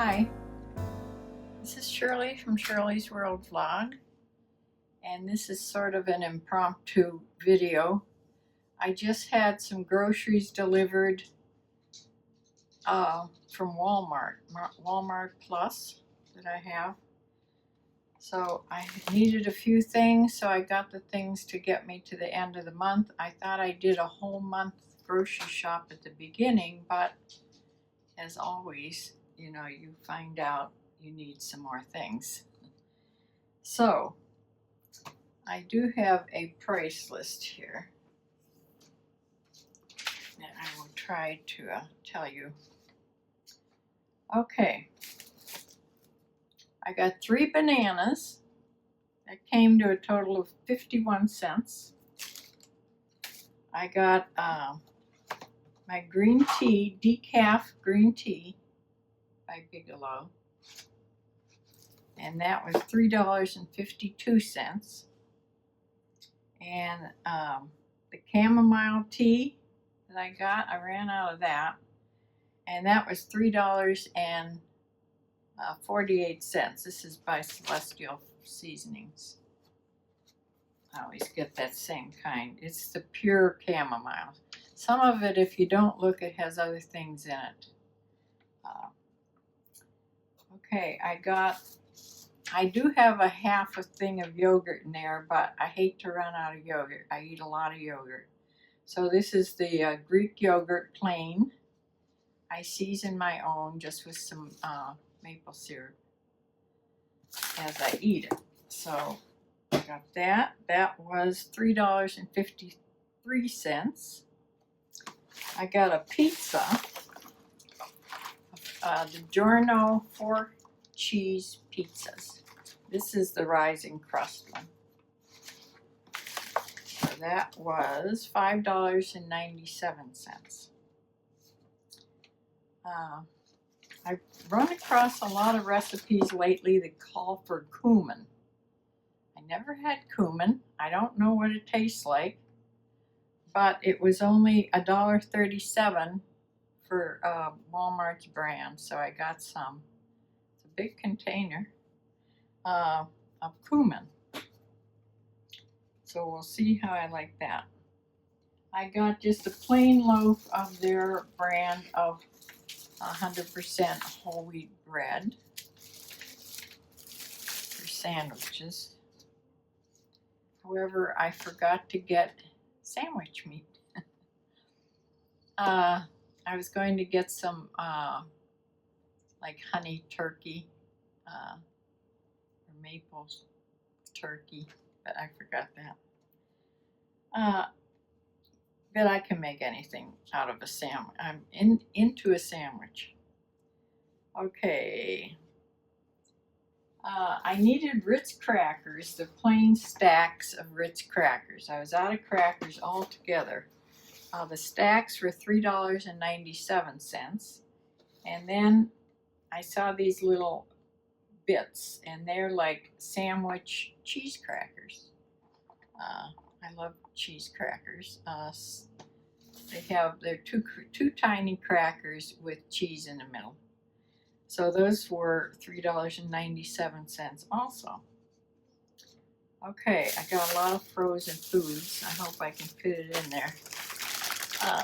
Hi, this is Shirley from Shirley's World Vlog, and this is sort of an impromptu video. I just had some groceries delivered from Walmart Plus that I have. So I needed a few things, so I got the things to get me to the end of the month. I thought I did a whole month grocery shop at the beginning, but as always, you find out you need some more things. So I do have a price list here that I will try to tell you. Okay, I got 3 bananas that came to a total of 51 cents. I got my green tea, decaf green tea by Bigelow, and that was $3.52. And the chamomile tea that I got, I ran out of that, and that was $3.48. This is by Celestial Seasonings. I always get that same kind. It's the pure chamomile. Some of it, if you don't look, it has other things in it. Okay, I do have a half a thing of yogurt in there, but I hate to run out of yogurt. I eat a lot of yogurt. So this is the Greek yogurt plain. I season my own just with some maple syrup as I eat it. So I got that. That was $3.53. I got a pizza, DiGiorno 4 cheese pizzas. This is the rising crust one. So that was $5.97. I've run across a lot of recipes lately that call for cumin. I never had cumin. I don't know what it tastes like, but it was only $1.37 for Walmart's brand, so I got some. It's a big container of cumin. So we'll see how I like that. I got just a plain loaf of their brand of 100% whole wheat bread for sandwiches. However, I forgot to get sandwich meat. I was going to get some like honey turkey or maple turkey, but I forgot that. But I can make anything out of a sandwich. I'm into a sandwich. Okay. I needed Ritz crackers, the plain stacks of Ritz crackers. I was out of crackers altogether. The stacks were $3.97. And then I saw these little bits, and they're like sandwich cheese crackers. I love cheese crackers. They're two tiny crackers with cheese in the middle. So those were $3.97 also. Okay, I got a lot of frozen foods. I hope I can fit it in there.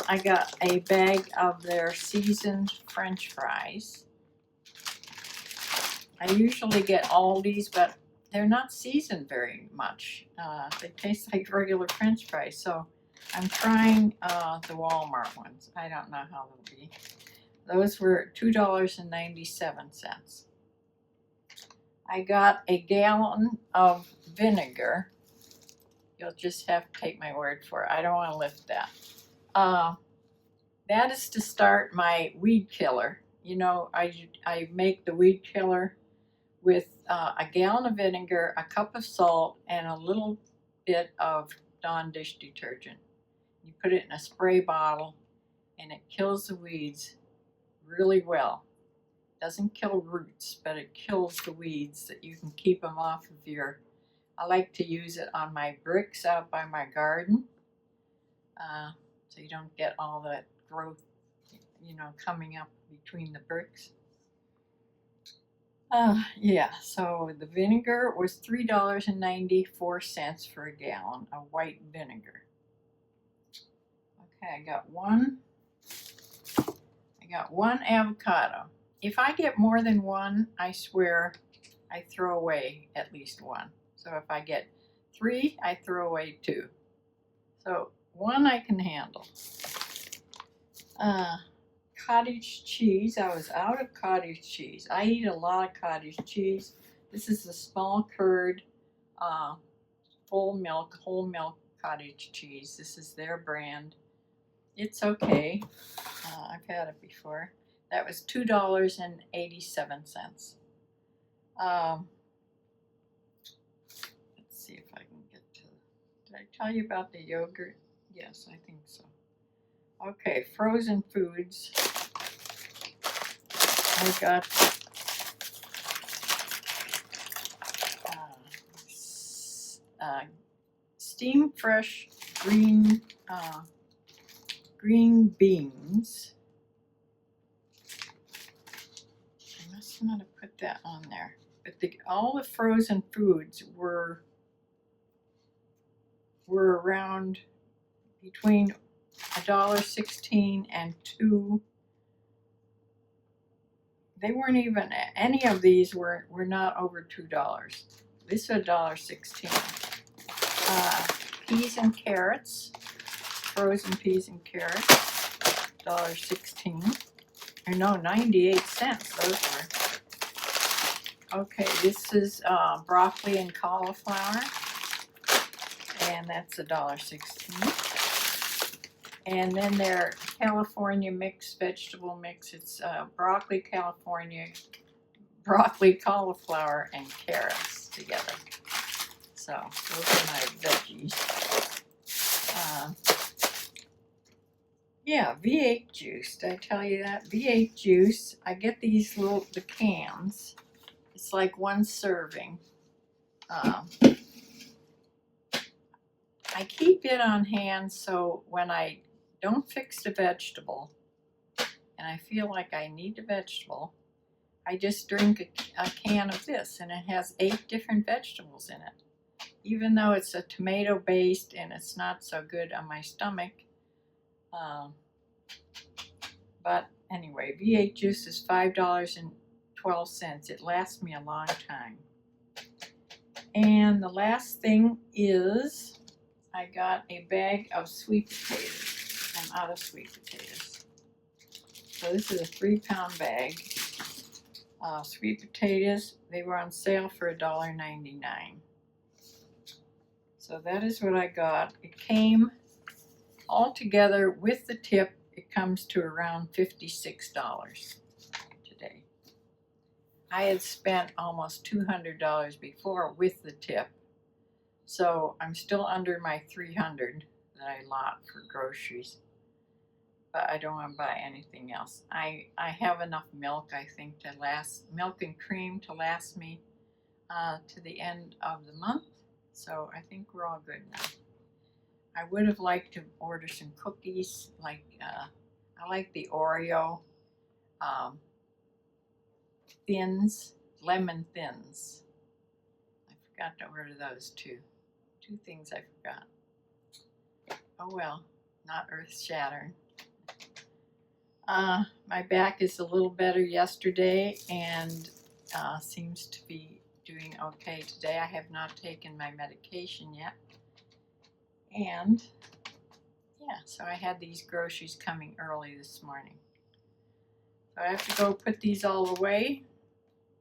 I got a bag of their seasoned French fries. I usually get Aldi's, but they're not seasoned very much. They taste like regular French fries, so I'm trying the Walmart ones. I don't know how they'll be. Those were $2.97. I got a gallon of vinegar. You'll just have to take my word for it. I don't want to lift that. That is to start my weed killer. You know, I make the weed killer with a gallon of vinegar, a cup of salt, and a little bit of Dawn dish detergent. You put it in a spray bottle, and it kills the weeds really well. It doesn't kill roots, but it kills the weeds that you can keep them off of your. I like to use it on my bricks out by my garden, so you don't get all that growth, coming up between the bricks. Yeah, so the vinegar was $3.94 for a gallon of white vinegar. Okay, I got one avocado. If I get more than one, I swear I throw away at least one. So if I get 3, I throw away 2. So one I can handle. Cottage cheese. I was out of cottage cheese. I eat a lot of cottage cheese. This is the small curd, whole milk cottage cheese. This is their brand. It's okay. I've had it before. That was $2.87. Let's see if I can get to. Did I tell you about the yogurt? Yes, I think so. Okay, frozen foods. I got steam fresh green beans. I must not have put that on there, but all the frozen foods were around between $1.16 and $2. They weren't even, any of these were not over $2. This is $1.16. Peas and carrots, frozen peas and carrots, $1.16. Or no, 98 cents those were. Okay, this is broccoli and cauliflower, and that's $1.16. And then their California mix, vegetable mix. It's broccoli, cauliflower, and carrots together. So those are my veggies. Yeah, V8 juice. Did I tell you that? V8 juice. I get these the cans. It's like one serving. I keep it on hand so when I don't fix the vegetable and I feel like I need a vegetable, I just drink a can of this, and it has 8 different vegetables in it. Even though it's a tomato based and it's not so good on my stomach. But anyway, V8 juice is $5.12. It lasts me a long time. And the last thing is I got a bag of sweet potatoes. I'm out of sweet potatoes. So this is a 3-pound bag. Sweet potatoes, they were on sale for $1.99. So that is what I got. It came all together with the tip. It comes to around $56 today. I had spent almost $200 before with the tip. So I'm still under my $300 that I lot for groceries. But I don't want to buy anything else. I have enough milk, I think, to last, milk and cream to last me to the end of the month. So I think we're all good now. I would have liked to order some cookies, like I like the Oreo thins, lemon thins. I forgot to order those too. 2 things I forgot. Oh well, not earth-shattering. My back is a little better yesterday and seems to be doing okay today. I have not taken my medication yet. And yeah, so I had these groceries coming early this morning. So I have to go put these all away,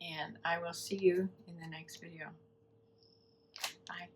and I will see you in the next video. Bye.